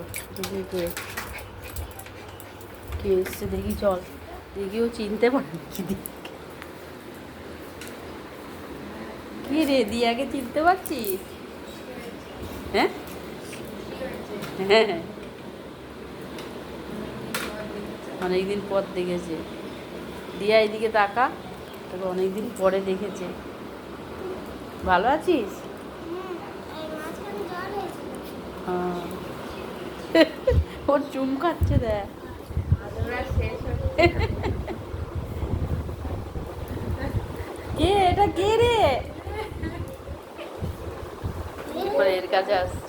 বছর। দেখি কে এসছে দেখি, চল দেখি ও চিনতে পারে কি। কি রে দিয়াকে চিনতে পারছিস? হ্যাঁ হ্যাঁ হ্যাঁ, অনেকদিন পর দেখেছে। দিয়া এদিকে তাকা, তোকে অনেকদিন পরে দেখেছে। ভালো আছিস? হ্যাঁ। ওর চুম খাচ্ছে দেখ। কে এটা, কে রে? এরপরে এর কাছে আসছে।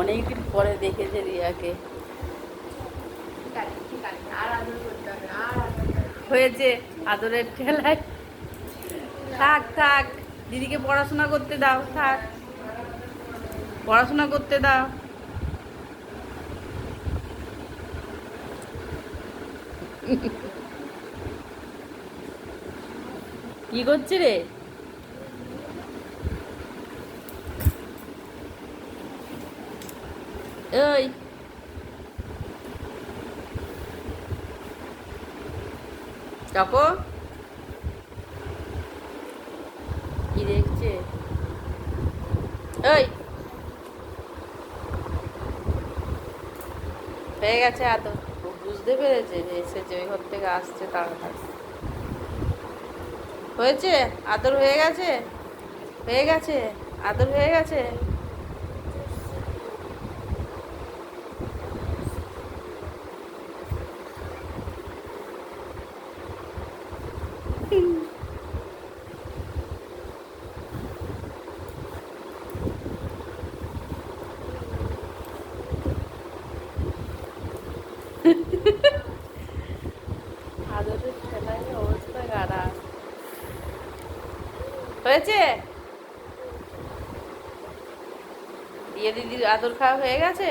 অনেকদিন পরে দেখেছে রিয়াকে। হয়েছে আদরের ঠেলায়। থাক থাক, দিদিকে পড়াশোনা করতে দাও, থাক পড়াশোনা করতে দাও। কি করছে রে? ওই চকো কি দেখছে? ওই হয়ে গেছে আদর। ও বুঝতে পেরেছে যে এসেছে, ওই ঘর থেকে আসছে তাড়াতাড়ি। হয়েছে আদর, হয়ে গেছে, হয়ে গেছে আদর, হয়ে গেছে। আদরের ঠেলায় অবস্থা খারাপ হয়েছে। দিয়ে দিদির আদর খাওয়া হয়ে গেছে।